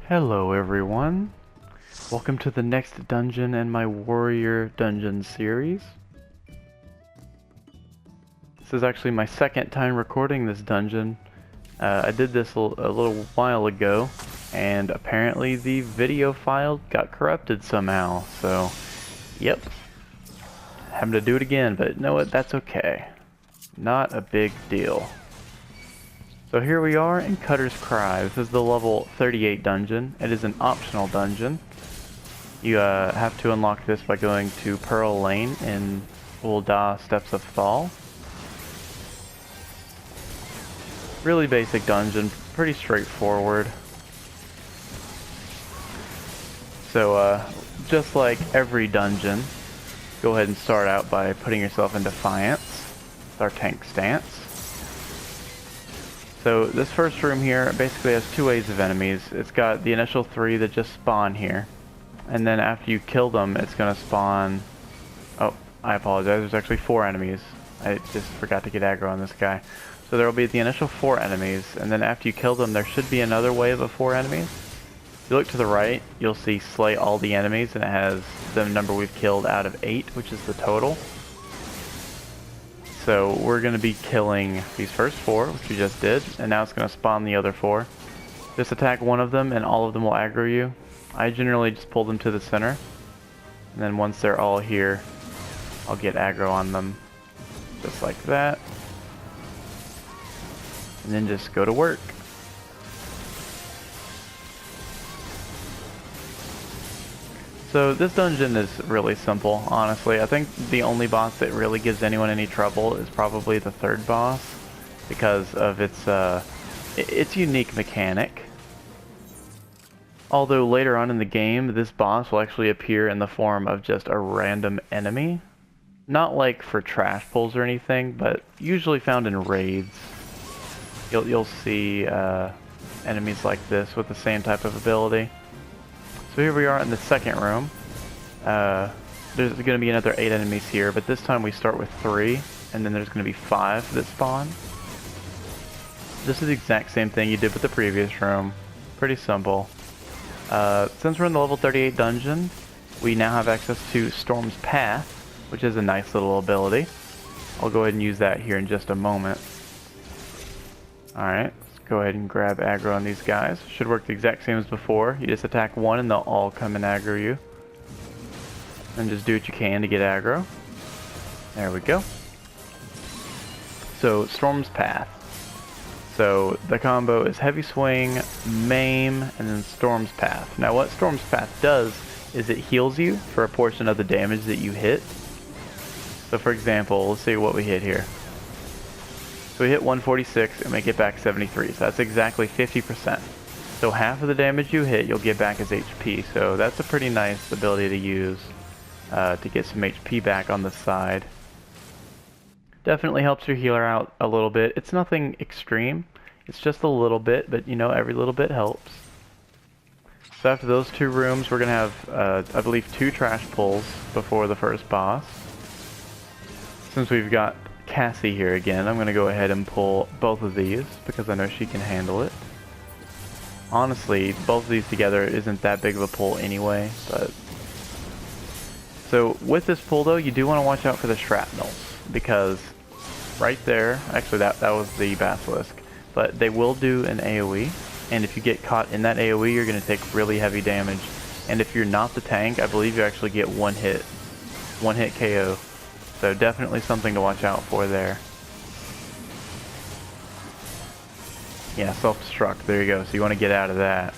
Hello everyone, welcome to the next dungeon in my Warrior Dungeon series. This is actually my second time recording this dungeon. I did this a little while ago, and apparently the video file got corrupted somehow, so yep, having to do it again, but you know what, that's okay. Not a big deal. So here we are in Cutter's Cry. This is the level 38 dungeon. It is an optional dungeon. You have to unlock this by going to Pearl Lane in Ul'dah Steps of Fall. Really basic dungeon, pretty straightforward. So just like every dungeon, go ahead and start out by putting yourself in Defiance with our tank stance. So this first room here basically has two waves of enemies. It's got the initial three that just spawn here, and then after you kill them it's going to spawn... Oh, I apologize, there's actually four enemies. I just forgot to get aggro on this guy. So there will be the initial four enemies, and then after you kill them there should be another wave of four enemies. If you look to the right, you'll see slay all the enemies, and it has the number we've killed out of 8, which is the total. So we're going to be killing these first four, which we just did, and now it's going to spawn the other four. Just attack one of them and all of them will aggro you. I generally just pull them to the center, and then once they're all here, I'll get aggro on them, just like that. And then just go to work. So this dungeon is really simple, honestly. I think the only boss that really gives anyone any trouble is probably the third boss, because of its unique mechanic. Although later on in the game, this boss will actually appear in the form of just a random enemy. Not like for trash pulls or anything, but usually found in raids. You'll see enemies like this with the same type of ability. So here we are in the second room. There's going to be another 8 enemies here, but this time we start with 3, and then there's going to be 5 that spawn. This is the exact same thing you did with the previous room. Pretty simple. Since we're in the level 38 dungeon, we now have access to Storm's Path, which is a nice little ability. I'll go ahead and use that here in just a moment. Alright. Go ahead and grab aggro on these guys. Should work the exact same as before. You just attack one and they'll all come and aggro you. And just do what you can to get aggro. There we go. So, Storm's Path. So, the combo is Heavy Swing, Maim, and then Storm's Path. Now what Storm's Path does is it heals you for a portion of the damage that you hit. So for example, let's see what we hit here. So we hit 146 and we get back 73, so that's exactly 50%. So half of the damage you hit, you'll get back as HP, so that's a pretty nice ability to use to get some HP back on the side. Definitely helps your healer out a little bit. It's nothing extreme, it's just a little bit, but you know, every little bit helps. So after those two rooms, we're going to have, I believe, 2 trash pulls before the first boss. Since we've got Cassie here again, I'm going to go ahead and pull both of these because I know she can handle it. Honestly, both of these together isn't that big of a pull anyway, but... So with this pull though, you do want to watch out for the shrapnels, because right there, actually that was the basilisk, but they will do an AoE, and if you get caught in that AoE, you're going to take really heavy damage. And if you're not the tank, I believe you actually get one hit KO. So definitely something to watch out for there. Yeah, self-destruct, there you go, so you want to get out of that.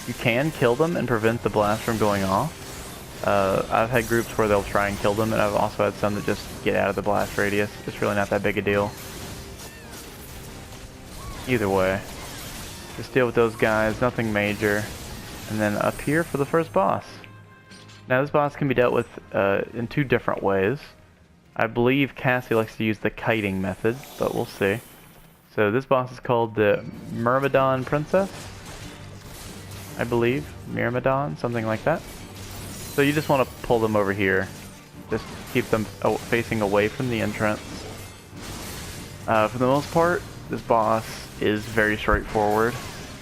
You can kill them and prevent the blast from going off. I've had groups where they'll try and kill them, and I've also had some that just get out of the blast radius. It's really not that big a deal. Either way, just deal with those guys, nothing major. And then up here for the first boss. Now this boss can be dealt with in 2 different ways. I believe Cassie likes to use the kiting method, but we'll see. So this boss is called the Myrmidon Princess, I believe. Myrmidon, something like that. So you just want to pull them over here. Just keep them facing away from the entrance. For the most part, this boss is very straightforward.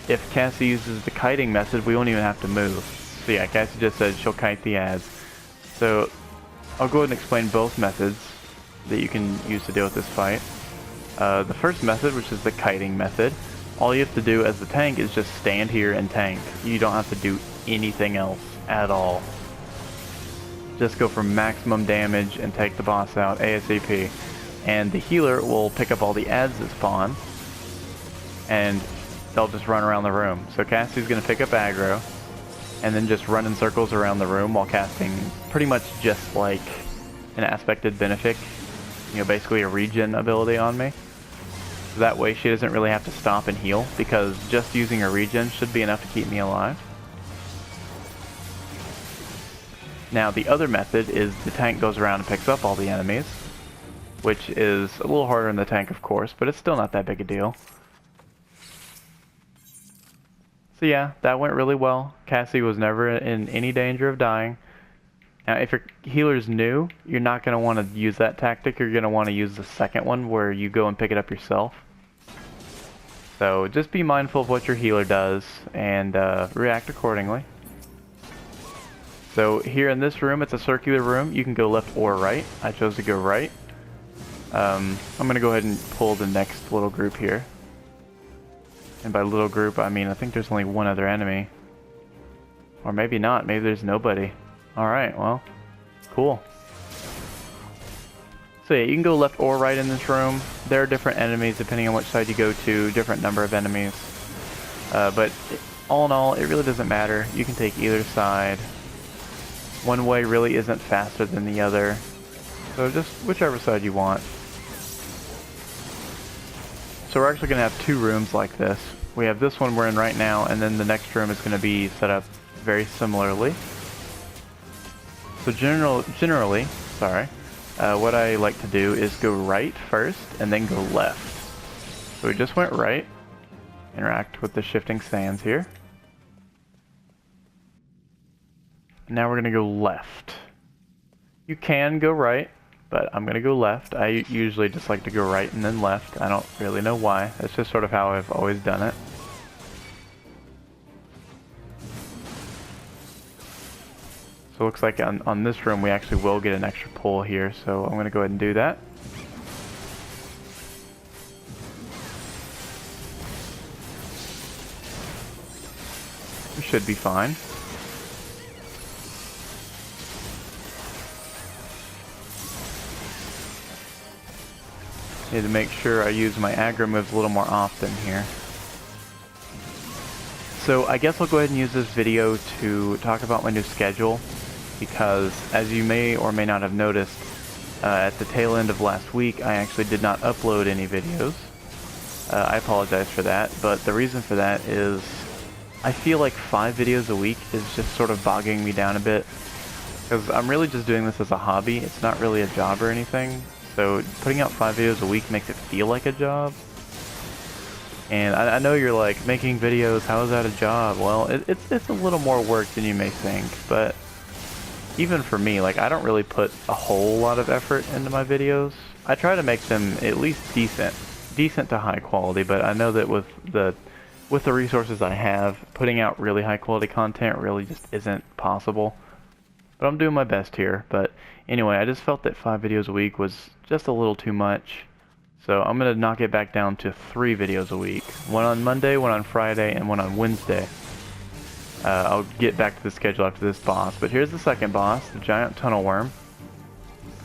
if Cassie uses the kiting method, we won't even have to move. So yeah, Cassie just said she'll kite the ads. So I'll go ahead and explain both methods that you can use to deal with this fight. The first method, which is the kiting method, all you have to do as the tank is just stand here and tank. You don't have to do anything else at all. Just go for maximum damage and take the boss out ASAP. And the healer will pick up all the ads that spawn, and they'll just run around the room. So Cassie's going to pick up aggro, and then just run in circles around the room while casting pretty much just like an aspected benefic, you know, basically a regen ability on me. So that way she doesn't really have to stop and heal, because just using a regen should be enough to keep me alive. Now the other method is the tank goes around and picks up all the enemies, which is a little harder in the tank, of course, but it's still not that big a deal. So yeah, that went really well. Cassie was never in any danger of dying. Now if your healer's new, you're not going to want to use that tactic. You're going to want to use the second one where you go and pick it up yourself. So just be mindful of what your healer does and react accordingly. So here in this room, it's a circular room. You can go left or right. I chose to go right. I'm going to go ahead and pull the next little group here. And by little group, I mean I think there's only one other enemy. Or maybe not. Maybe there's nobody. Alright, well, cool. So yeah, you can go left or right in this room. There are different enemies depending on which side you go to, different number of enemies. But all in all, it really doesn't matter. You can take either side. One way really isn't faster than the other. So just whichever side you want. So we're actually going to have two rooms like this. We have this one we're in right now, and then the next room is going to be set up very similarly. So generally, what I like to do is go right first, and then go left. So we just went right. Interact with the shifting sands here. Now we're going to go left. You can go right, but I'm going to go left. I usually just like to go right and then left. I don't really know why. That's just sort of how I've always done it. So it looks like on this room we actually will get an extra pull here, so I'm going to go ahead and do that. We should be fine. Need to make sure I use my aggro moves a little more often here. So I guess I'll go ahead and use this video to talk about my new schedule, because as you may or may not have noticed, at the tail end of last week I actually did not upload any videos. I apologize for that, but the reason for that is I feel like 5 videos a week is just sort of bogging me down a bit, because I'm really just doing this as a hobby. It's not really a job or anything. So putting out 5 videos a week makes it feel like a job. And I know you're like, making videos, how is that a job? Well, it's a little more work than you may think, but even for me, like, I don't really put a whole lot of effort into my videos. I try to make them at least decent to high quality, but I know that with the resources I have, putting out really high quality content really just isn't possible. But I'm doing my best here. But anyway, I just felt that 5 videos a week was just a little too much. So I'm going to knock it back down to 3 videos a week. One on Monday, one on Friday, and one on Wednesday. I'll get back to the schedule after this boss. But here's the second boss, the giant tunnel worm.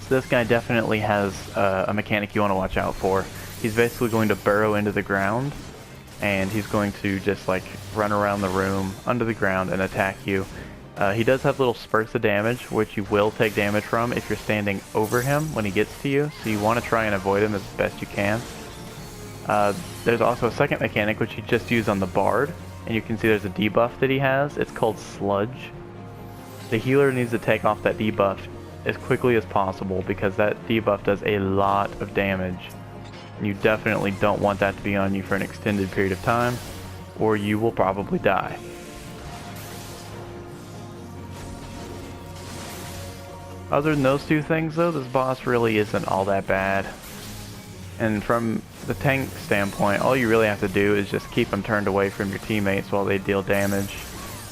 So this guy definitely has a mechanic you want to watch out for. He's basically going to burrow into the ground, and he's going to just like run around the room under the ground and attack you. He does have little spurts of damage, which you will take damage from if you're standing over him when he gets to you, so you want to try and avoid him as best you can. There's also a second mechanic which you just use on the Bard, and you can see there's a debuff that he has. It's called Sludge. The healer needs to take off that debuff as quickly as possible, because that debuff does a lot of damage. And you definitely don't want that to be on you for an extended period of time, or you will probably die. Other than those two things though, this boss really isn't all that bad. And from the tank standpoint, all you really have to do is just keep them turned away from your teammates while they deal damage.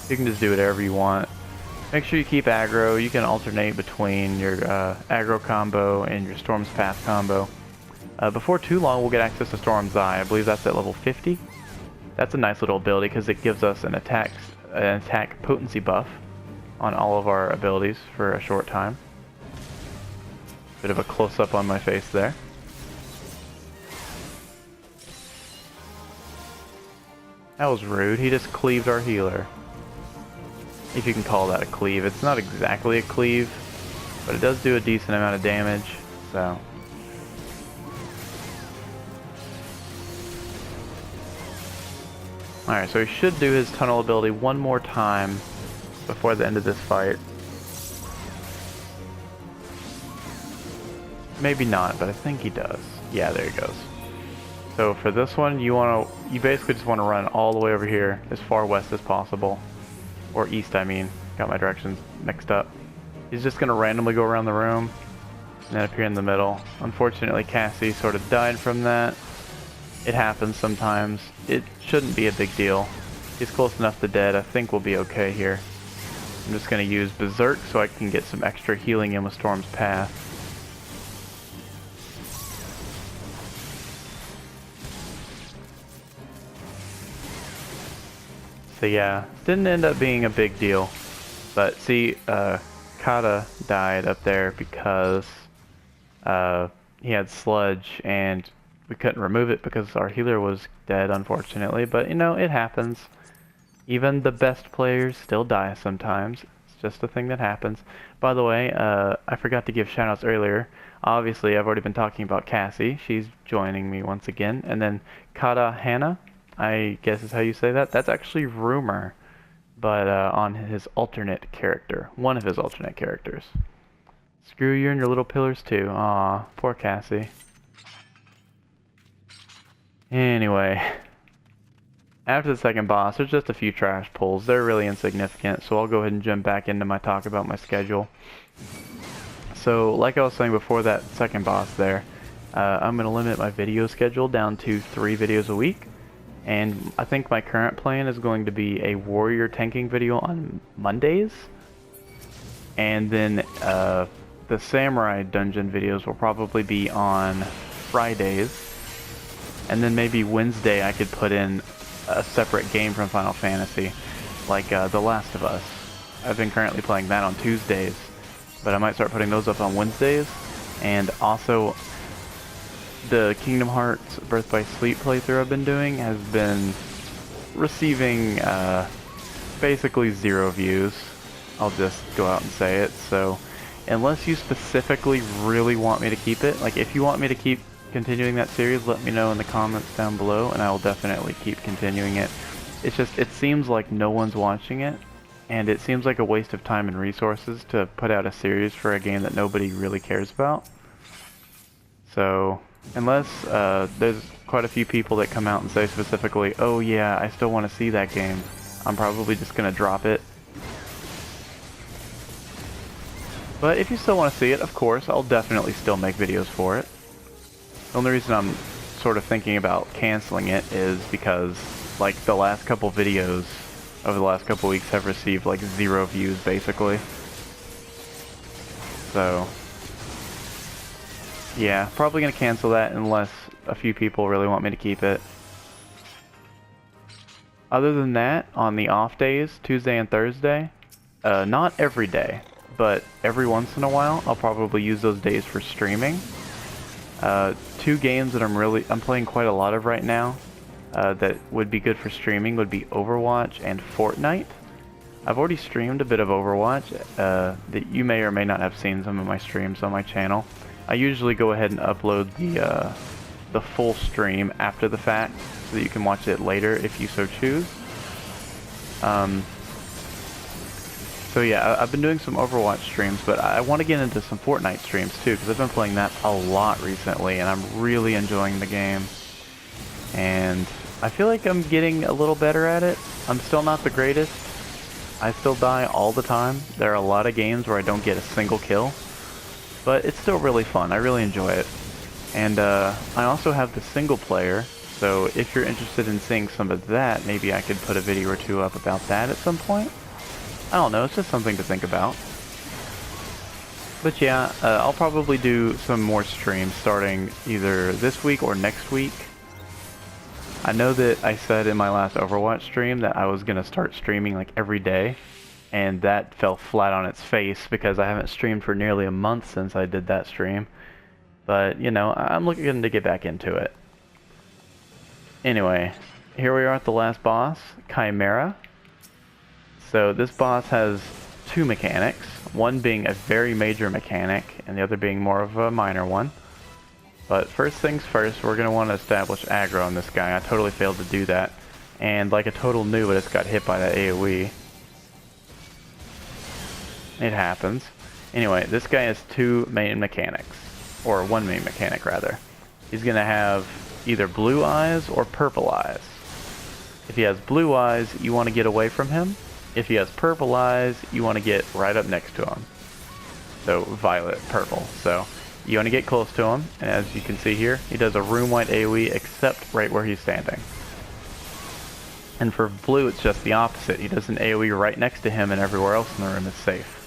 You can just do whatever you want. Make sure you keep aggro. You can alternate between your aggro combo and your Storm's Path combo. Before too long, we'll get access to Storm's Eye. I believe that's at level 50. That's a nice little ability because it gives us an attack potency buff on all of our abilities for a short time. Bit of a close-up on my face there. That was rude. He just cleaved our healer. If you can call that a cleave. It's not exactly a cleave, but it does do a decent amount of damage, so. Alright, so he should do his tunnel ability one more time before the end of this fight. Maybe not, but I think he does. Yeah, there he goes. So for this one, you basically just want to run all the way over here, as far west as possible. Or east, I mean. Got my directions mixed up. He's just going to randomly go around the room, and then appear in the middle. Unfortunately, Cassie sort of died from that. It happens sometimes. It shouldn't be a big deal. He's close enough to dead. I think we'll be okay here. I'm just going to use Berserk so I can get some extra healing in with Storm's Path. So yeah, didn't end up being a big deal. But see, Kata died up there because he had sludge and we couldn't remove it because our healer was dead, unfortunately. But you know, it happens. Even the best players still die sometimes. It's just a thing that happens. By the way, I forgot to give shoutouts earlier. Obviously, I've already been talking about Cassie. She's joining me once again. And then Kata Hannah, I guess is how you say that. That's actually Rumor, but on his alternate character. One of his alternate characters. Screw you and your little pillars too. Aw, poor Cassie. Anyway, after the second boss, there's just a few trash pulls. They're really insignificant, so I'll go ahead and jump back into my talk about my schedule. So, like I was saying before that second boss there, I'm going to limit my video schedule down to 3 videos a week. And I think my current plan is going to be a warrior tanking video on Mondays. And then the samurai dungeon videos will probably be on Fridays. And then maybe Wednesday I could put in a separate game from Final Fantasy, like The Last of Us. I've been currently playing that on Tuesdays, but I might start putting those up on Wednesdays. And also, the Kingdom Hearts Birth by Sleep playthrough I've been doing has been receiving basically 0 views. I'll just go out and say it. So unless you specifically really want me to keep it, like if you want me to keep continuing that series, let me know in the comments down below and I will definitely keep continuing it. It's just, it seems like no one's watching it, and it seems like a waste of time and resources to put out a series for a game that nobody really cares about. So unless there's quite a few people that come out and say specifically, oh yeah, I still want to see that game, I'm probably just going to drop it. But if you still want to see it, of course, I'll definitely still make videos for it. The only reason I'm sort of thinking about canceling it is because, like, the last couple videos over the last couple weeks have received, like, 0 views, basically. So yeah, probably going to cancel that unless a few people really want me to keep it. Other than that, on the off days, Tuesday and Thursday, not every day, but every once in a while, I'll probably use those days for streaming. 2 games that I'm playing quite a lot of right now that would be good for streaming would be Overwatch and Fortnite. I've already streamed a bit of Overwatch that you may or may not have seen some of my streams on my channel. I usually go ahead and upload the full stream after the fact so that you can watch it later if you so choose. So yeah, I've been doing some Overwatch streams, but I want to get into some Fortnite streams too, because I've been playing that a lot recently, and I'm really enjoying the game. And I feel like I'm getting a little better at it. I'm still not the greatest. I still die all the time. There are a lot of games where I don't get a single kill, but it's still really fun. I really enjoy it. And I also have the single player, so if you're interested in seeing some of that, maybe I could put a video or two up about that at some point. I don't know, it's just something to think about. But yeah, I'll probably do some more streams starting either this week or next week. I know that I said in my last Overwatch stream that I was going to start streaming like every day, and that fell flat on its face because I haven't streamed for nearly a month since I did that stream. But, you know, I'm looking to get back into it. Anyway, here we are at the last boss, Chimera. So this boss has two mechanics, one being a very major mechanic and the other being more of a minor one. But first things first, we're going to want to establish aggro on this guy. I totally failed to do that. And like a total noob, I just got hit by that AoE. It happens. Anyway, this guy has two main mechanics. Or one main mechanic, rather. He's going to have either blue eyes or purple eyes. If he has blue eyes, you want to get away from him. If he has purple eyes, you want to get right up next to him. So, violet, purple. So, you want to get close to him, and as you can see here, he does a room-wide AoE except right where he's standing. And for blue, it's just the opposite. He does an AoE right next to him, and everywhere else in the room is safe.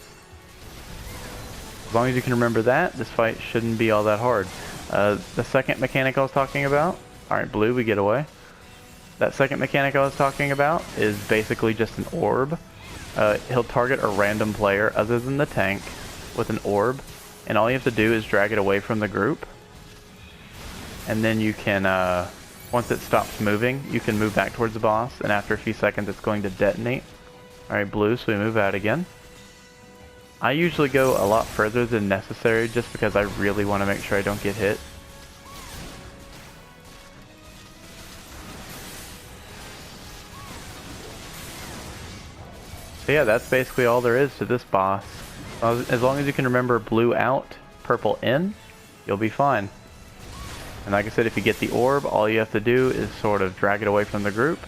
As long as you can remember that, this fight shouldn't be all that hard. The second mechanic I was talking about, alright, blue, we get away. That second mechanic I was talking about is basically just an orb. He'll target a random player other than the tank with an orb, and all you have to do is drag it away from the group. And then you can, once it stops moving, you can move back towards the boss, and after a few seconds it's going to detonate. Alright, blue, so we move out again. I usually go a lot further than necessary just because I really want to make sure I don't get hit. So yeah, that's basically all there is to this boss. As long as you can remember blue out, purple in, you'll be fine. And like I said, if you get the orb, all you have to do is sort of drag it away from the group.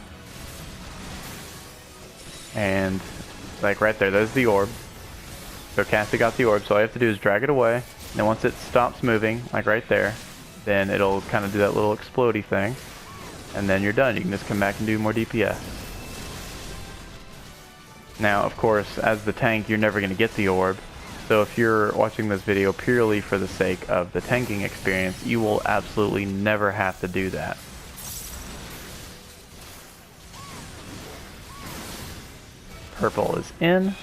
And like right there, there's the orb. So Cassie got the orb, so all you have to do is drag it away, and then once it stops moving, like right there, then it'll kind of do that little explodey thing, and then you're done. You can just come back and do more DPS. Now, of course, as the tank, you're never going to get the orb, so if you're watching this video purely for the sake of the tanking experience, you will absolutely never have to do that. Purple is in.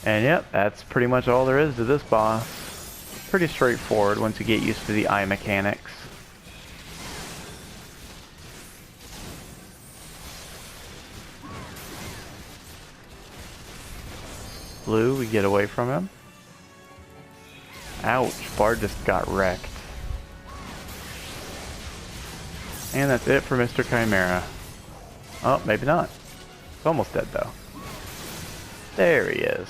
And yep, that's pretty much all there is to this boss. Pretty straightforward once you get used to the eye mechanics. Blue, we get away from him. Ouch, Bard just got wrecked. And that's it for Mr. Chimera. Oh, maybe not. It's almost dead though. There he is.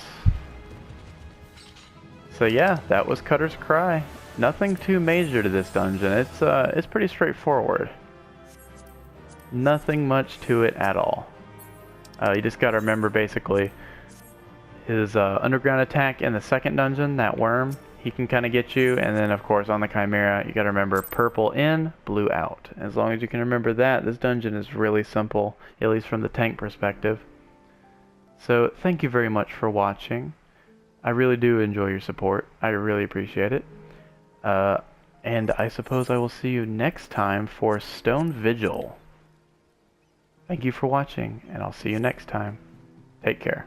So yeah, that was Cutter's Cry. Nothing too major to this dungeon. It's pretty straightforward. Nothing much to it at all. You just gotta remember basically his underground attack in the second dungeon, that worm, he can kind of get you, and then of course on the Chimera you gotta remember purple in, blue out. As long as you can remember that, this dungeon is really simple, at least from the tank perspective. So thank you very much for watching. I really do enjoy your support. I really appreciate it. And I suppose I will see you next time for Stone Vigil. Thank you for watching, and I'll see you next time. Take care.